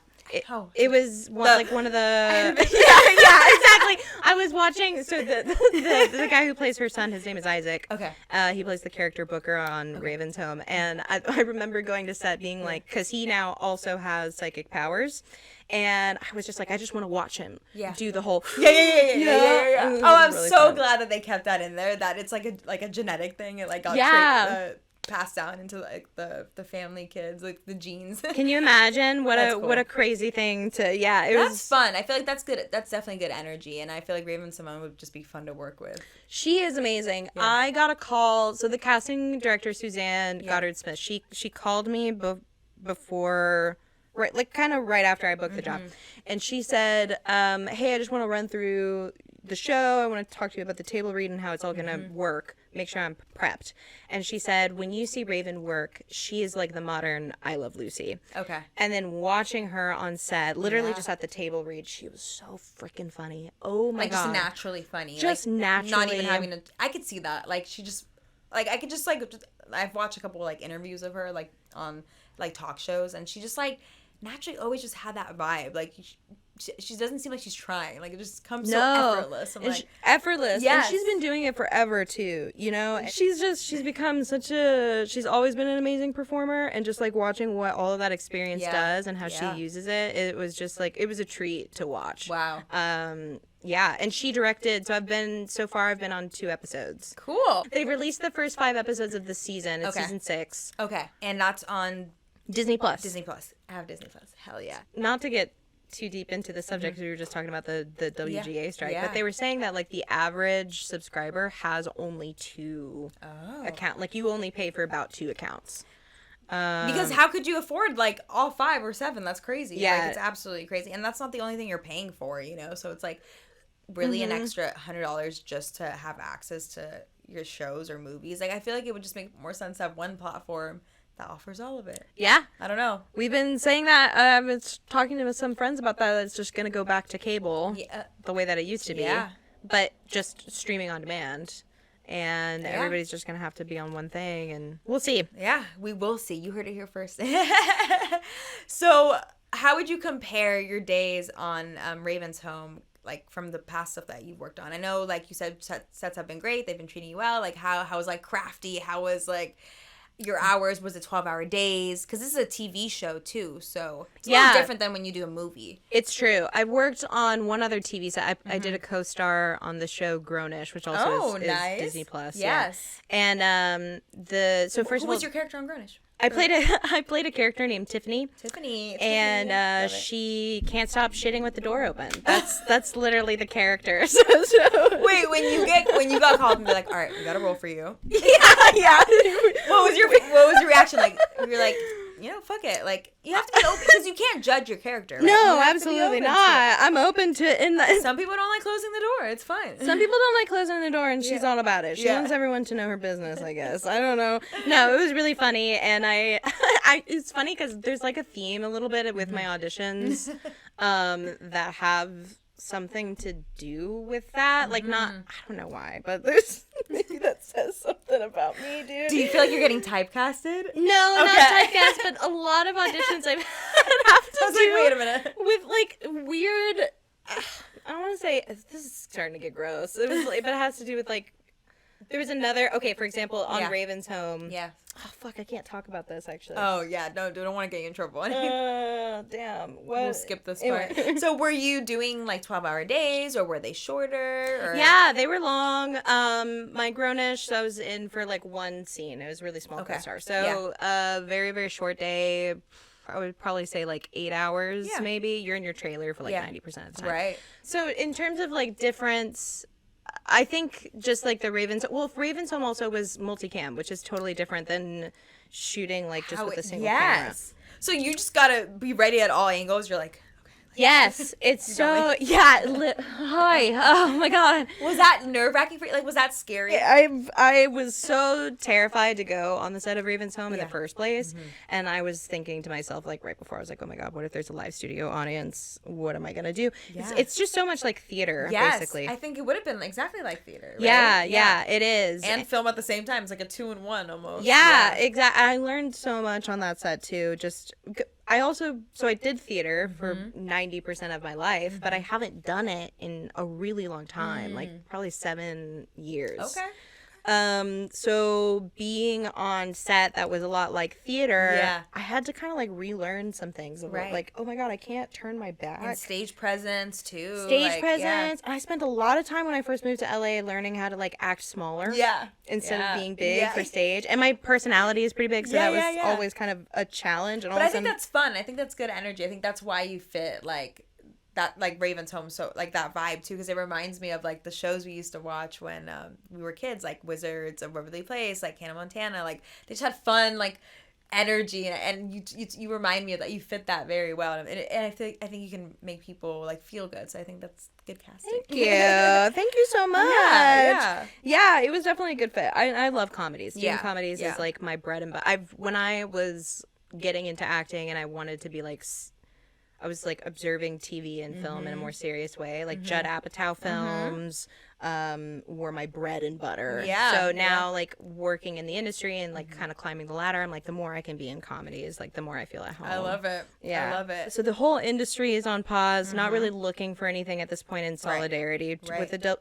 S3: It was one of the
S2: yeah.
S3: exactly. I was watching. So the guy who plays her son, his name is Isaac.
S2: Okay.
S3: He plays the character Booker on Raven's Home, and I remember going to set being like, because he now also has psychic powers, and I was just like, I just want to watch him do the whole
S2: Yeah.
S3: It was
S2: Oh, I'm
S3: really
S2: so
S3: fun.
S2: glad that they kept that in there. That it's like a genetic thing. It like got passed down into like the family kids, like the genes.
S3: Can you imagine what
S2: That's
S3: what
S2: cool.
S3: a crazy thing to it
S2: That's
S3: was
S2: fun. I feel like that's good. That's definitely good energy, and I feel like Raven Simone would just be fun to work with.
S3: She is amazing.
S2: Yeah.
S3: I got a call. So the casting director, Suzanne Goddard Smith, she called me before, right, like kind of right after I booked the job, and she said, "Hey, I just want to run through the show. I want to talk to you about the table read and how it's all gonna work. Make sure I'm prepped." And she said, when you see Raven work, she is like the modern I Love Lucy.
S2: Okay.
S3: And then watching her on set, literally just at the table read, she was so freaking funny. Oh my
S2: Like
S3: god.
S2: just naturally funny.
S3: Just
S2: like, Not
S3: naturally.
S2: even having to. I could see that. Like she just, like I could just like. I've watched a couple like interviews of her like on like talk shows, and she just like naturally always just had that vibe. Like she doesn't seem like she's trying. Like it just comes so effortless. I'm
S3: And
S2: like,
S3: effortless.
S2: Yes.
S3: And she's been doing it forever too, you know? And she's become she's always been an amazing performer, and just like watching what all of that experience does and how she uses it, it was just like, it was a treat to watch.
S2: wow.
S3: Yeah, and she directed, so I've been on 2 episodes.
S2: Cool.
S3: They released the first 5 episodes of the season. It's
S2: Okay.
S3: season 6.
S2: Okay, and that's on
S3: Disney Plus.
S2: Disney Plus. I have Disney Plus. Hell yeah.
S3: Not to get too deep into the subject, we were just talking about the WGA strike,
S2: Yeah.
S3: but they were saying that like the average subscriber has only 2 account, like you only pay for about 2 accounts.
S2: Because how could you afford like all 5 or 7? That's crazy.
S3: Yeah.
S2: Like, it's absolutely crazy, and that's not the only thing you're paying for, you know. So it's like really an extra $100 just to have access to your shows or movies. Like I feel like it would just make more sense to have one platform that offers all of it.
S3: Yeah,
S2: I don't know.
S3: we've been saying that. I've been talking to some friends about that. It's just gonna go back to cable, the way that it used to be, but just streaming on demand. And everybody's just gonna have to be on one thing, and we'll see.
S2: Yeah, we will see. You heard it here first. So, how would you compare your days on Raven's Home, like from the past stuff that you've worked on? I know, like you said, sets have been great. They've been treating you well. Like, how was like Crafty? How was like your hours? Was it 12-hour days? Because this is a TV show too, so it's a little different than when you do a movie.
S3: It's true. I worked on one other TV set. I did a co-star on the show Grownish, which also is
S2: nice.
S3: Disney Plus.
S2: Yes.
S3: Yeah. And first
S2: Who
S3: of all,
S2: was your character on Grownish?
S3: I played a character named Tiffany.
S2: Tiffany.
S3: And
S2: Love it.
S3: she can't stop shitting with the door open. That's literally the character.
S2: Wait, when you got called and be like, all right, we got a role for you.
S3: yeah.
S2: What was your reaction like? You're like, you know, fuck it. Like you have to be open because you can't judge your character. Right? You
S3: No,
S2: have to be
S3: absolutely
S2: open to
S3: not. I'm open to it.
S2: it. Some people don't like closing the door. It's fine.
S3: Some people don't like closing the door, and she's all about it. She wants everyone to know her business, I guess. I don't know. No, it was really funny, and it's funny because there's like a theme a little bit with my auditions that have something to do with that. Like, not, I don't know why, but there's maybe that says something about me, dude.
S2: Do you feel like you're getting typecasted?
S3: No, not typecast, but a lot of auditions I've have to
S2: I was
S3: do
S2: like, wait a minute.
S3: with like weird. I don't want to say this is starting to get gross. It was, like, but it has to do with like. There was another. Okay, for example, on Raven's Home.
S2: Yeah.
S3: Oh fuck! I can't talk about this actually.
S2: Oh yeah, no, don't want to get you in trouble.
S3: Damn. What?
S2: We'll skip this
S3: Anyway.
S2: part. So were you doing like 12-hour days, or were they shorter? Or...
S3: Yeah, they were long. My Grownish, I was in for like one scene. It was really small co-star. So, very, very short day. I would probably say like 8 hours, maybe. You're in your trailer for like 90% of the time.
S2: Right.
S3: So in terms of like difference, I think just like the Ravens. Well, Ravens Home also was multicam, which is totally different than shooting like just with a single camera.
S2: So you just gotta be ready at all angles. You're like,
S3: Yes, it's so hi. Oh my god.
S2: Was that nerve-wracking for you? Like, was that scary?
S3: I was so terrified to go on the set of Raven's Home in the
S2: Yeah.
S3: first place, and I was thinking to myself, like, right before, I was like, oh my god, what if there's a live studio audience? What am I gonna do?
S2: Yeah.
S3: It's just so much like theater,
S2: Yes,
S3: basically.
S2: I think it would have been exactly like theater. Right?
S3: Yeah, it is.
S2: And film at the same time. It's like a 2-in-1 almost.
S3: Yeah, exactly. I learned so much on that set too. I did theater for 90% of my life, but I haven't done it in a really long time, like probably 7 years.
S2: Okay.
S3: So being on set that was a lot like theater,
S2: Yeah.
S3: I had to kind of like relearn some things about
S2: Right.
S3: like, oh my god, I can't turn my back.
S2: And stage presence too.
S3: Stage
S2: like,
S3: presence. I spent a lot of time when I first moved to LA learning how to like act smaller.
S2: Yeah.
S3: Instead
S2: Yeah.
S3: of being big
S2: Yeah.
S3: for stage. And my personality is pretty big, so
S2: Yeah,
S3: that was
S2: yeah, yeah.
S3: always kind of a challenge. And all
S2: But
S3: of
S2: I
S3: a
S2: think
S3: sudden,
S2: that's fun. I think that's good energy. I think that's why you fit like that, like Raven's Home, so like that vibe too, because it reminds me of like the shows we used to watch when we were kids, like Wizards of Waverly Place, like Hannah Montana. Like they just had fun, like energy, and you remind me of that. You fit that very well, and I think you can make people like feel good. So I think that's good casting.
S3: thank you so much.
S2: Yeah.
S3: It was definitely a good fit. I love comedies. Doing
S2: Yeah,
S3: comedies
S2: yeah.
S3: is like my bread and butter. When I was getting into acting and I wanted to be like, I was like observing TV and film in a more serious way. Like Judd Apatow films were my bread and butter.
S2: Yeah,
S3: So now like working in the industry and like kind of climbing the ladder, I'm like, the more I can be in comedies, like the more I feel at home.
S2: I love it.
S3: Yeah.
S2: I love it.
S3: So the whole industry is on pause, not really looking for anything at this point in solidarity with the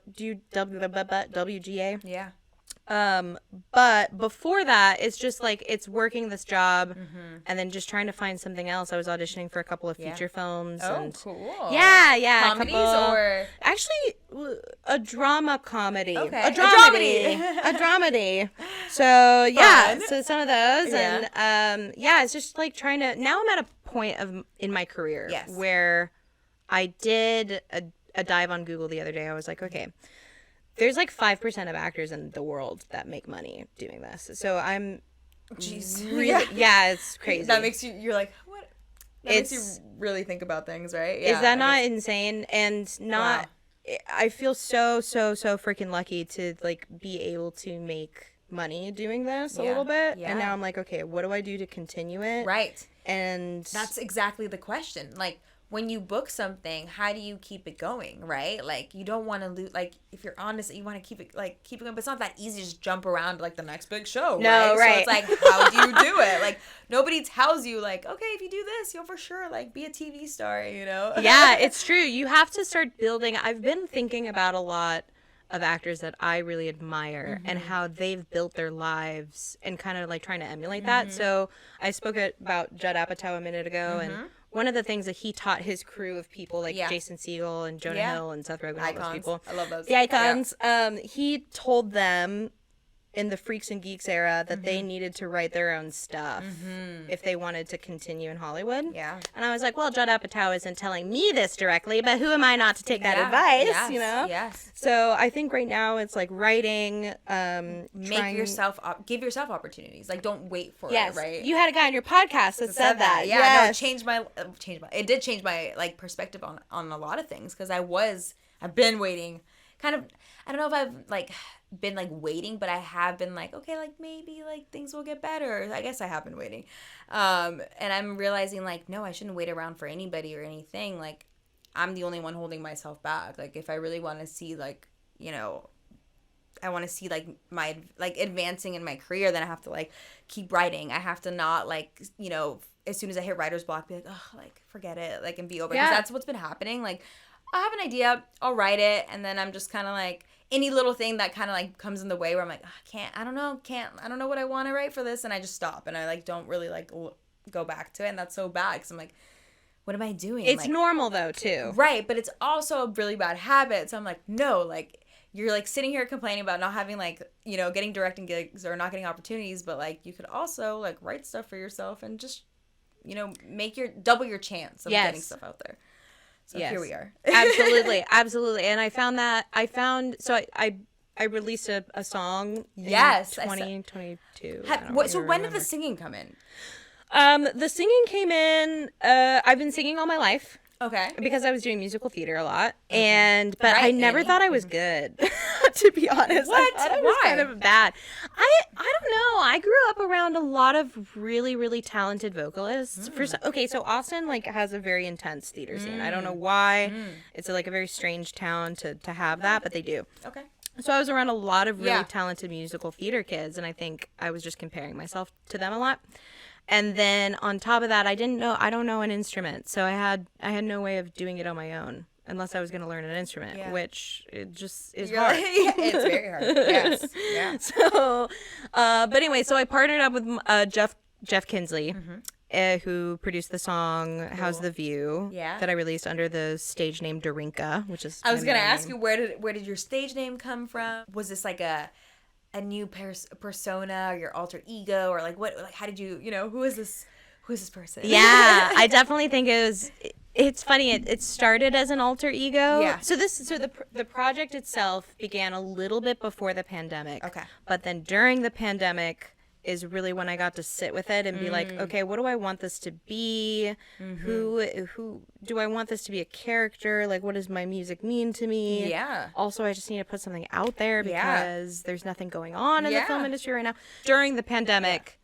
S3: WGA.
S2: Yeah.
S3: But before that, it's just like it's working this job and then just trying to find something else. I was auditioning for a couple of feature films.
S2: Oh,
S3: and
S2: cool.
S3: Yeah.
S2: Comedies
S3: a couple,
S2: or
S3: actually a drama comedy.
S2: Okay.
S3: A dramedy. A dramedy. So yeah,
S2: Fun.
S3: so some of those
S2: Yeah.
S3: and it's just like trying to. Now I'm at a point in my career where I did a dive on Google the other day. I was like, okay. There's like 5% of actors in the world that make money doing this. So I'm really, it's crazy.
S2: That makes you're like, what? That makes you really think about things, right?
S3: Is that not insane? And not, I feel so freaking lucky to like be able to make money doing this a little bit.
S2: Yeah.
S3: And now I'm like, okay, what do I do to continue it?
S2: Right.
S3: And
S2: That's exactly the question. Like, when you book something, how do you keep it going, right? Like, you don't want to lose, like, if you're honest, you want to keep it going, but it's not that easy to just jump around to, like, the next big show,
S3: No, right.
S2: So it's like, how do you do it? Like, nobody tells you, like, okay, if you do this, you'll for sure, like, be a TV star, you know?
S3: Yeah, it's true. You have to start building. I've been thinking about a lot of actors that I really admire and how they've built their lives and kind of like trying to emulate that. So I spoke about Judd Apatow a minute ago, and one of the things that he taught his crew of people like Jason Segel and Jonah Hill and Seth Rogen, all those people.
S2: I love those.
S3: The icons. He told them in the Freaks and Geeks era that they needed to write their own stuff if they wanted to continue in Hollywood.
S2: Yeah.
S3: And I was like, well, Judd Apatow isn't telling me this directly, but who am I not to take that advice,
S2: Yes.
S3: you know?
S2: Yes.
S3: So I think right now it's like writing,
S2: Give yourself opportunities. Like, don't wait for it, right?
S3: You had a guy on your podcast that said that.
S2: Yeah,
S3: Yes.
S2: no, it did change my like perspective on a lot of things, because I've been waiting, kind of. I don't know if I've like been like waiting, but I have been like, okay, like maybe like things will get better. I guess I have been waiting, and I'm realizing like, no, I shouldn't wait around for anybody or anything. Like, I'm the only one holding myself back. Like, if I really want to see like, you know, I want to see like my like advancing in my career, then I have to like keep writing. I have to not like, you know, as soon as I hit writer's block, be like, oh, like forget it, like, and be over. Because that's what's been happening. Like, I have an idea, I'll write it, and then I'm just kind of like, any little thing that kind of like comes in the way where I'm like, oh, I don't know what I want to write for this, and I just stop, and I like don't really like go back to it, and that's so bad, because I'm like, what am I doing?
S3: It's
S2: like,
S3: normal though too.
S2: right, but it's also a really bad habit. So I'm like, no, like, you're like sitting here complaining about not having like, you know, getting directing gigs or not getting opportunities, but like you could also like write stuff for yourself and just, you know, double your chance of getting stuff out there. So here we are.
S3: Absolutely. And I released a song in 2022.
S2: So when did the singing come in?
S3: The singing came in, I've been singing all my life.
S2: Okay.
S3: because I was doing musical theater a lot, but I
S2: Right,
S3: never
S2: Amy.
S3: thought I was good. To be honest,
S2: What?
S3: I thought I was
S2: Why?
S3: kind of bad. I don't know. I grew up around a lot of really really talented vocalists. So Austin like has a very intense theater scene. I don't know why. It's like a very strange town to have that, but they do.
S2: Okay.
S3: So I was around a lot of really
S2: Yeah.
S3: talented musical theater kids, and I think I was just comparing myself to them a lot. And then on top of that, I don't know an instrument, so I had no way of doing it on my own unless I was going to learn an instrument,
S2: Yeah.
S3: which it just is
S2: You're
S3: hard.
S2: like- yeah, it's very hard. Yes. Yeah.
S3: So, but anyway, so I partnered up with Jeff Kinsley, who produced the song "How's the View"
S2: Yeah.
S3: that I released under the stage name Dorinka, which is
S2: I was
S3: my
S2: gonna
S3: middle
S2: ask
S3: name.
S2: you where did your stage name come from? Was this like a new persona, or your alter ego, or like what? Like how did you who is this person?
S3: Yeah, I definitely think it was. It's funny. It started as an alter ego.
S2: Yeah.
S3: So the project itself began a little bit before the pandemic.
S2: Okay.
S3: But then during the pandemic is really when I got to sit with it and be like, okay, what do I want this to be? Who do I want this to be a character? Like, what does my music mean to me?
S2: Yeah.
S3: Also, I just need to put something out there
S2: Yeah.
S3: because there's nothing going on in the
S2: Yeah.
S3: film industry right now. During the pandemic.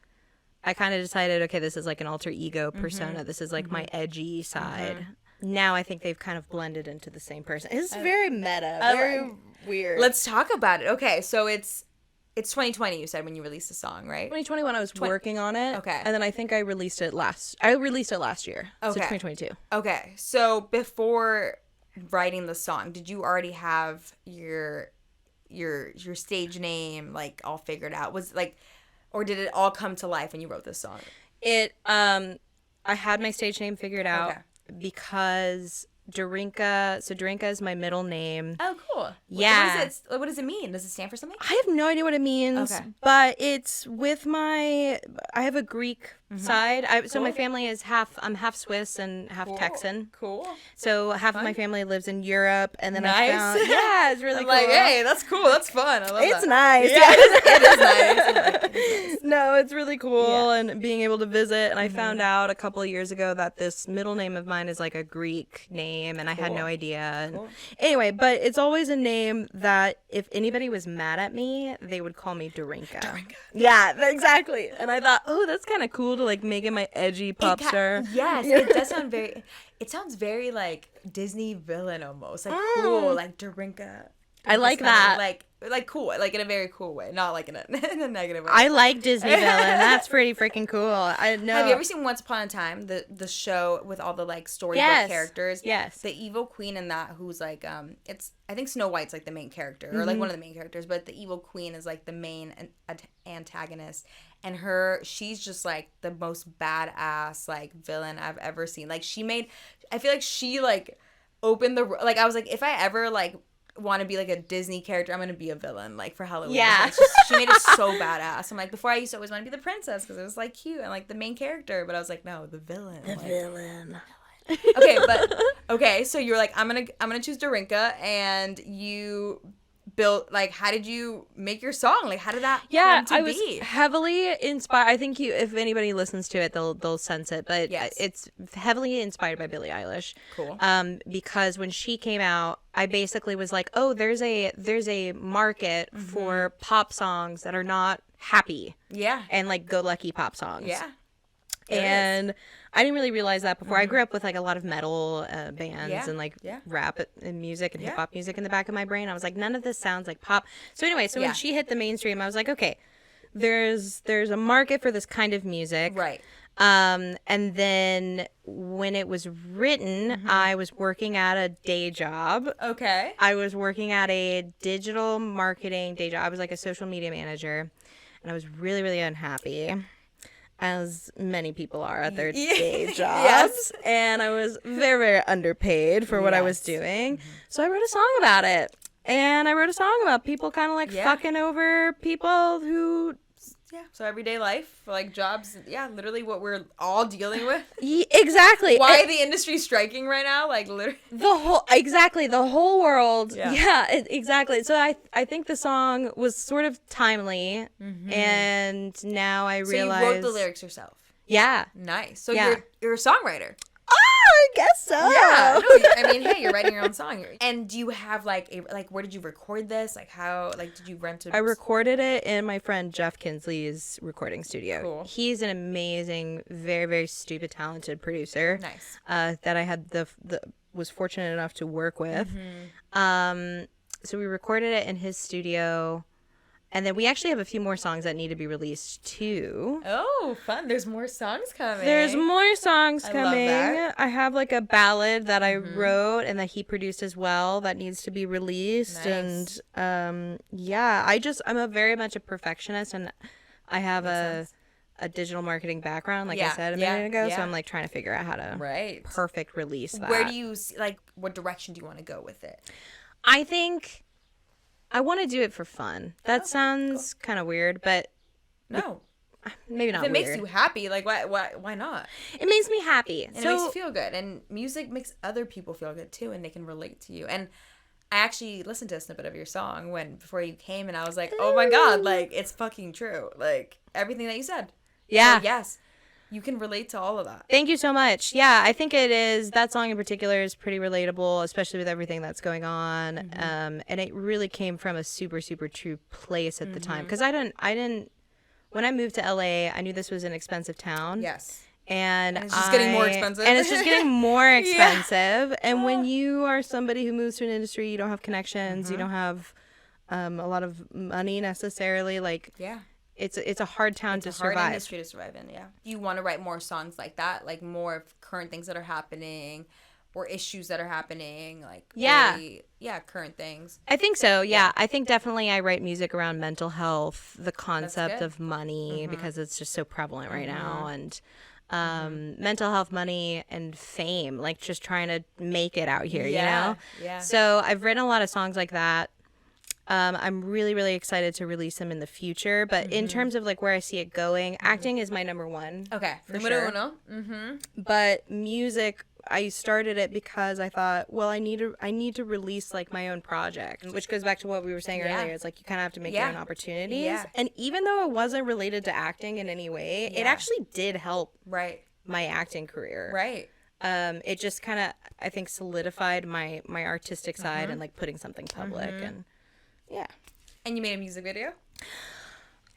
S3: I kind of decided, okay, this is like an alter ego persona. This is like my edgy side. Now I think they've kind of blended into the same person. It's very meta, very weird.
S2: Let's talk about it. Okay, so it's 2020. You said when you released the song, right?
S3: 2021, I was working on it.
S2: Okay.
S3: And then I think I released it last year. So
S2: Okay.
S3: 2022.
S2: Okay, so before writing the song, did you already have your stage name like all figured out? Was like, or did it all come to life when you wrote this song?
S3: I had my stage name figured out
S2: Okay.
S3: because Dorinka is my middle name.
S2: Oh, cool.
S3: Yeah.
S2: What does it mean? Does it stand for something?
S3: I have no idea what it means,
S2: Okay.
S3: but it's with I have a Greek side. So my family is I'm half Swiss and half Texan.
S2: Cool.
S3: So half of my family lives in Europe, and then
S2: Nice.
S3: I found, yeah, it's really
S2: I'm
S3: cool.
S2: like, hey, that's cool. That's fun. I love
S3: It's
S2: that.
S3: nice.
S2: Yeah, it is nice.
S3: No, it's really cool,
S2: Yeah.
S3: and being able to visit. And I found out a couple of years ago that this middle name of mine is like a Greek name, and I had no idea. And anyway, but it's always a name that if anybody was mad at me, they would call me Dorinka. Yeah, exactly. And I thought, oh, that's kind of cool to like make it my edgy pop star.
S2: Yes, it does sound very. It sounds very like Disney villain almost, like cool, like Dorinka.
S3: I like
S2: Just kinda
S3: that.
S2: like cool, like in a very cool way, not like in a, in a negative way.
S3: I like Disney villain. That's pretty freaking cool. I know.
S2: Have you ever seen Once Upon a Time, the show with all the like storybook
S3: Yes.
S2: characters?
S3: Yes.
S2: The evil queen in that, who's like it's I think Snow White's like the main character or like one of the main characters, but the evil queen is like the main antagonist, and she's just like the most badass like villain I've ever seen. Like I feel like she like opened the like I was like if I ever like want to be like a Disney character, I'm gonna be a villain like for Halloween.
S3: Yeah.
S2: It's just, she made it so badass. I'm like before I used to always want to be the princess because it was like cute and like the main character, but I was like no, the villain. The
S3: villain.
S2: Okay, so you're like I'm gonna choose Dorinka, and you built like how did you make your song? Like how did that come to
S3: I was
S2: be?
S3: heavily inspired. I think if anybody listens to it, they'll sense it. But
S2: Yes.
S3: it's heavily inspired by Billie Eilish.
S2: Cool.
S3: Because when she came out, I basically was like, oh, there's a market for pop songs that are not happy
S2: Yeah.
S3: and like go lucky pop songs.
S2: Yeah.
S3: And I didn't really realize that before. I grew up with like a lot of metal bands
S2: Yeah,
S3: and like
S2: yeah.
S3: rap and music and
S2: Yeah.
S3: hip hop music in the back of my brain. I was like, none of this sounds like pop. So anyway,
S2: Yeah.
S3: when she hit the mainstream, I was like, okay, there's a market for this kind of music.
S2: Right.
S3: And then when it was written, I was working at a day job.
S2: Okay.
S3: I was working at a digital marketing day job. I was like a social media manager, and I was really, really unhappy, as many people are at their day jobs.
S2: Yes.
S3: And I was very, very underpaid for what I was
S2: Yes.
S3: doing. So I wrote a song about it. And I wrote a song about people kind of like
S2: Yeah.
S3: fucking over people who...
S2: Yeah. So everyday life, like jobs, yeah, literally what we're all dealing with.
S3: Exactly.
S2: Why the industry's striking right now, like literally.
S3: The whole world.
S2: Yeah.
S3: Exactly. So I think the song was sort of timely, and now I
S2: So
S3: realize
S2: you wrote the lyrics yourself.
S3: Yeah.
S2: Nice. So
S3: Yeah.
S2: you're a songwriter.
S3: I guess so.
S2: Yeah. No, I mean, hey, you're writing your own song. And do you have like where did you record this? Like how, like, did you rent a...
S3: I recorded it in my friend Jeff Kinsley's recording studio.
S2: Cool.
S3: He's an amazing, very, very stupid talented producer.
S2: Nice.
S3: That I had was fortunate enough to work with. So we recorded it in his studio. And then we actually have a few more songs that need to be released too.
S2: Oh, fun. There's more songs coming.
S3: There's more songs coming.
S2: love that.
S3: I have like a ballad that I wrote and that he produced as well that needs to be released.
S2: Nice.
S3: And I'm a very much a perfectionist, and I have a digital marketing background, like I said a minute ago. So I'm like trying to figure out how to perfect release that.
S2: Where do you like, what direction do you want to go with it?
S3: I think I want to do it for fun. That sounds kind of weird, but
S2: No.
S3: maybe not
S2: If it
S3: weird.
S2: makes you happy, like why not?
S3: It makes me happy.
S2: And it makes you feel good. And music makes other people feel good too, and they can relate to you. And I actually listened to a snippet of your song before you came, and I was like, oh my God, like, it's fucking true. Like, everything that you said.
S3: Yeah.
S2: So, yes. You can relate to all of that.
S3: Thank you so much. Yeah, I think it is. That song in particular is pretty relatable, especially with everything that's going on. And it really came from a super, super true place at the time. Because I didn't, when I moved to LA, I knew this was an expensive town.
S2: Yes.
S3: And
S2: it's just getting more expensive.
S3: And it's just getting more expensive. And when you are somebody who moves to an industry, you don't have connections, you don't have a lot of money necessarily. Like, it's a hard town to survive.
S2: Hard industry to survive in, yeah. Do you want to write more songs like that? Like more of current things that are happening or issues that are happening? Like, really, current things.
S3: I think so, yeah. I think definitely I write music around mental health, the concept of money, because it's just so prevalent right now. And mental health, money, and fame, like just trying to make it out here, you know?
S2: Yeah.
S3: So I've written a lot of songs like that. I'm really, really excited to release them in the future. But in terms of like where I see it going, acting is my number one.
S2: Okay.
S3: For sure. But music, I started it because I thought, well, I need to release like my own project, which goes back to what we were saying earlier. It's like you kind of have to make your own opportunities. Yeah. And even though it wasn't related to acting in any way, it actually did help my acting career.
S2: Right.
S3: It just kind of, I think, solidified my artistic side and like putting something public and. Yeah.
S2: And you made a music video?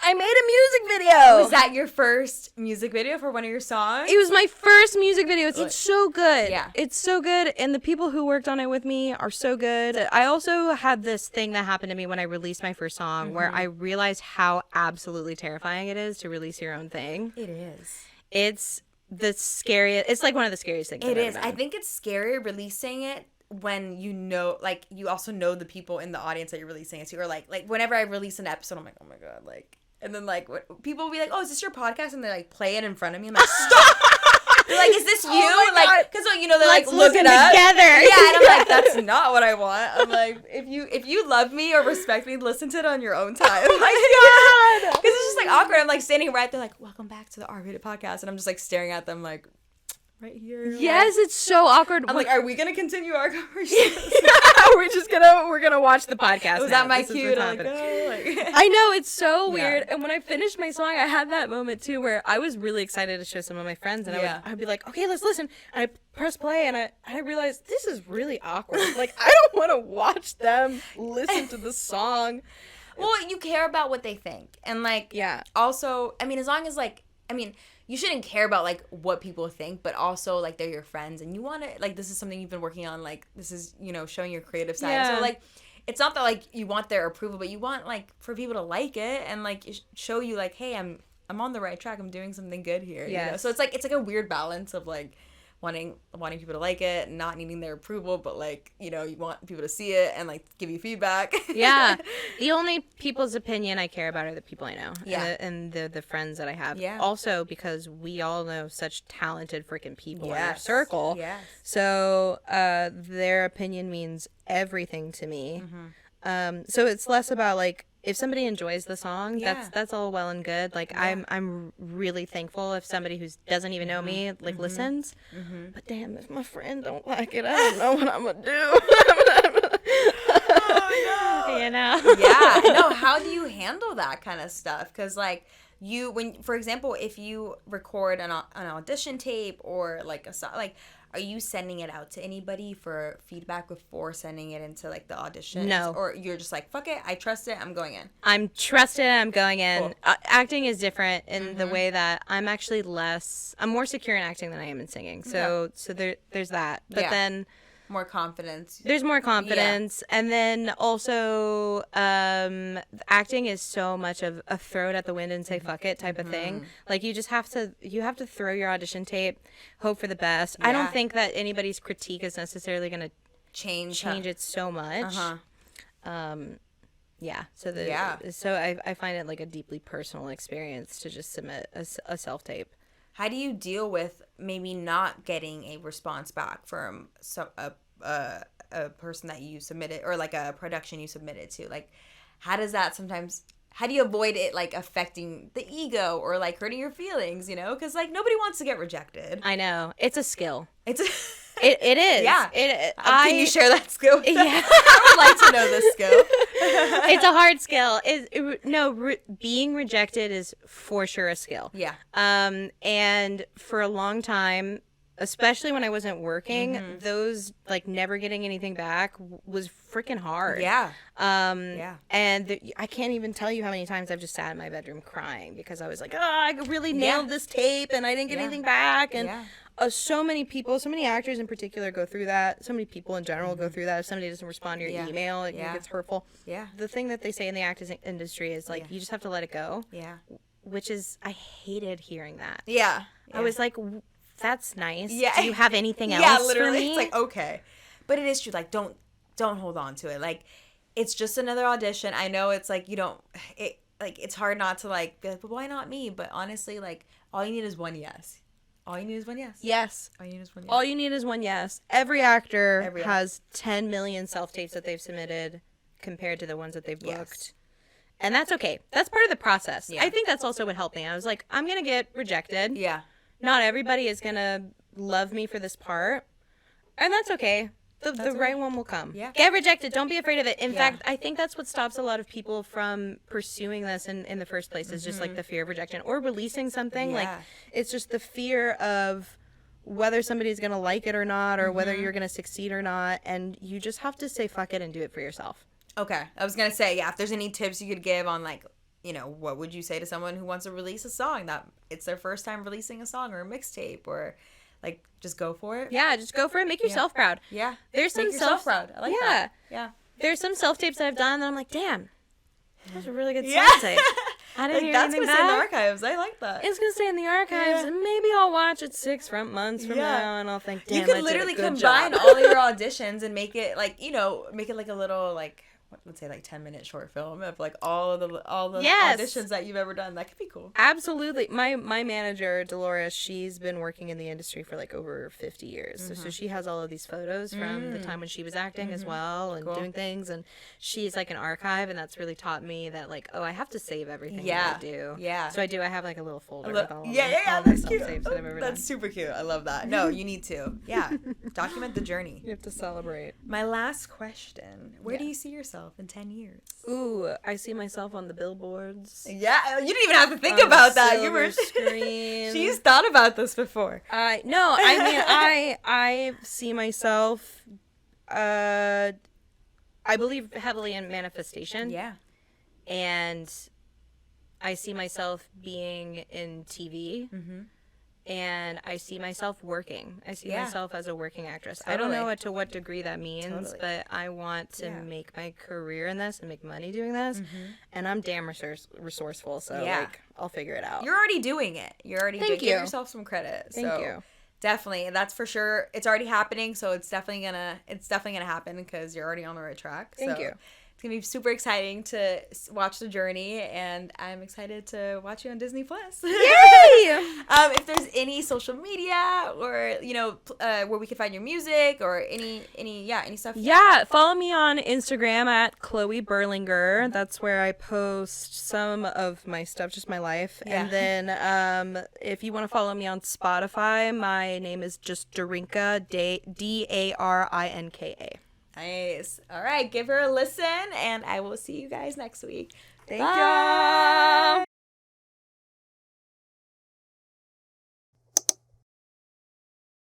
S3: I made a music video.
S2: Was that your first music video for one of your songs?
S3: It was my first music video. It's so good.
S2: Yeah.
S3: It's so good. And the people who worked on it with me are so good. I also had this thing that happened to me when I released my first song where I realized how absolutely terrifying it is to release your own thing.
S2: It is.
S3: It's the scariest. It's like one of the scariest things
S2: It
S3: I've
S2: is.
S3: ever done.
S2: I think it's scary releasing it when you know, like, you also know the people in the audience that you're releasing it to, or like whenever I release an episode, I'm like, oh my God, like, and then like people will be like, oh, is this your podcast? And they like play it in front of me. I'm like, stop. They're like, is this you?
S3: Oh my
S2: like, because you know, they're
S3: Let's
S2: like, look it
S3: listen
S2: up
S3: together.
S2: Yeah, and I'm like, that's not what I want. I'm like, if you love me or respect me, listen to it on your own time.
S3: Oh my God.
S2: Because it's just like awkward. I'm like standing right there, like, welcome back to the R-rated podcast, and I'm just like staring at them, like, right here.
S3: Yes, it's so awkward.
S2: I'm like, are we gonna continue our conversation?
S3: We're gonna watch the podcast.
S2: Was
S3: now.
S2: that my
S3: This is
S2: cue?
S3: what's
S2: Like,
S3: happening.
S2: oh, like.
S3: I know, it's so weird. And when I finished my song, I had that moment too where I was really excited to show some of my friends, and I'd be like, okay, let's listen. And I press play, and I realized this is really awkward. Like, I don't want to watch them listen to the song.
S2: Well, you care about what they think, and like, also, I mean, as long as like, I mean, you shouldn't care about like what people think, but also like they're your friends, and you want to, like, this is something you've been working on, like this is, you know, showing your creative side. So like, it's not that like you want their approval, but you want like for people to like it and like show you like, hey, I'm on the right track, I'm doing something good here. You know? So it's like a weird balance of like wanting people to like it and not needing their approval, but like, you know, you want people to see it and like give you feedback. Yeah.
S3: The only people's opinion I care about are the people I know.
S2: Yeah.
S3: And the friends that I have.
S2: Yeah.
S3: Also because we all know such talented freaking people in our circle.
S2: Yes.
S3: So their opinion means everything to me. So it's less about like, if somebody enjoys the song, that's all well and good. Like I'm really thankful if somebody who doesn't even know me like listens. But damn, if my friend don't like it, I don't know what I'm gonna do. Oh no. You know?
S2: Yeah. No. How do you handle that kind of stuff? Because like for example, if you record an audition tape or like a song, like, are you sending it out to anybody for feedback before sending it into like the auditions?
S3: No.
S2: Or you're just like, fuck it, I trust it, I'm going in.
S3: I'm trusted. I'm going in.
S2: Cool.
S3: Acting is different in the way that I'm actually I'm more secure in acting than I am in singing. So there's that. But then
S2: more confidence.
S3: there's more confidence, and then also acting is so much of a throw it at the wind and say fuck it type of thing. Like you have to throw your audition tape, hope for the best. I don't think that anybody's critique is necessarily going to change it so much. So I find it like a deeply personal experience to just submit a self tape.
S2: How do you deal with maybe not getting a response back from a person that you submitted, or like a production you submitted to? Like, how do you avoid it like affecting the ego or like hurting your feelings, you know? Because like nobody wants to get rejected.
S3: I know. It's a skill.
S2: It
S3: is.
S2: Yeah. Can you share that skill?
S3: Yeah.
S2: I would like to know this skill.
S3: It's a hard skill. Being rejected is for sure a skill.
S2: Yeah.
S3: And for a long time, especially when I wasn't working, those like never getting anything back was freaking hard.
S2: Yeah.
S3: And I can't even tell you how many times I've just sat in my bedroom crying because I was like, oh, I really nailed this tape and I didn't get anything back. And so many people, so many actors in particular go through that. So many people in general go through that. If somebody doesn't respond to your email, it gets hurtful.
S2: Yeah.
S3: The thing that they say in the acting industry is like, you just have to let it go.
S2: Yeah.
S3: Which is, I hated hearing that.
S2: Yeah.
S3: I was like, that's nice.
S2: Yeah.
S3: Do you have anything else
S2: Yeah, literally.
S3: for me?
S2: It's like, okay. But it is true. Like, don't hold on to it. Like, it's just another audition. I know it's like, it's hard not to like, be like, but why not me? But honestly, like, all you need is one yes. All you need is one yes.
S3: Yes.
S2: All you need is one yes.
S3: All you need is one yes. Every actor has 10 million self-tapes that they've submitted compared to the ones that they've booked. Yes. And that's okay. That's part of the process. Yeah. I think that's also what helped me. I was like, I'm going to get rejected.
S2: Yeah.
S3: Not everybody is going to love me for this part. And that's okay. The right one will come.
S2: Yeah.
S3: Get rejected. Don't be afraid of it. In fact, I think that's what stops a lot of people from pursuing this in the first place is just like the fear of rejection or releasing something. Yeah. Like it's just the fear of whether somebody's going to like it or not or whether you're going to succeed or not. And you just have to say fuck it and do it for yourself.
S2: Okay. I was going to say, if there's any tips you could give on like, what would you say to someone who wants to release a song that it's their first time releasing a song or a mixtape or like just go for it?
S3: Yeah, just go for it. Make yourself proud.
S2: Yeah.
S3: There's some
S2: Make yourself proud. I like that. Yeah.
S3: There's some self-tapes that I've done that I'm like, damn, that was a really good self-tape. I didn't hear anything back.
S2: That's gonna stay in the archives. I like that.
S3: It's gonna stay in the archives, and maybe I'll watch it 6 months from now, and I'll think, damn,
S2: you could literally combine all of your auditions and make it like make it like a little like let's say like 10-minute short film of like all the auditions that you've ever done. That could be cool.
S3: Absolutely. My manager Dolores, she's been working in the industry for like over 50 years, so she has all of these photos from the time when she was acting as well and doing things, and she's like an archive, and that's really taught me that like I have to save everything that I do. So I have like a little folder with all
S2: that's cute.
S3: That I've ever done.
S2: Super cute. I love that. No, you need to document the journey.
S3: You have to celebrate.
S2: My last question, where do you see yourself in 10 years?
S3: Ooh, I see myself on the billboards.
S2: Yeah, you didn't even have to think about that. You were
S3: screen.
S2: She's thought about this before.
S3: No, I mean I see myself I believe heavily in manifestation.
S2: Yeah.
S3: And I see myself being in TV. And I see myself working. I see myself as a working actress.
S2: Totally.
S3: I don't know to what degree that means, but I want to make my career in this and make money doing this. And I'm damn resourceful, so like I'll figure it out.
S2: You're already doing it. You're already doing it. Give yourself some credit.
S3: Thank you.
S2: Definitely, and that's for sure. It's already happening, so it's definitely gonna happen because you're already on the right track.
S3: Thank you.
S2: It's gonna be super exciting to watch the journey, and I'm excited to watch you on Disney Plus.
S3: Yay!
S2: If there's any social media or where we can find your music or any stuff.
S3: Yeah, follow me on Instagram at Chloe Bellinger. That's where I post some of my stuff, just my life. Yeah. And then if you want to follow me on Spotify, my name is just Darinka, Darinka.
S2: Nice. All right, give her a listen, and I will see you guys next week.
S3: Thank you.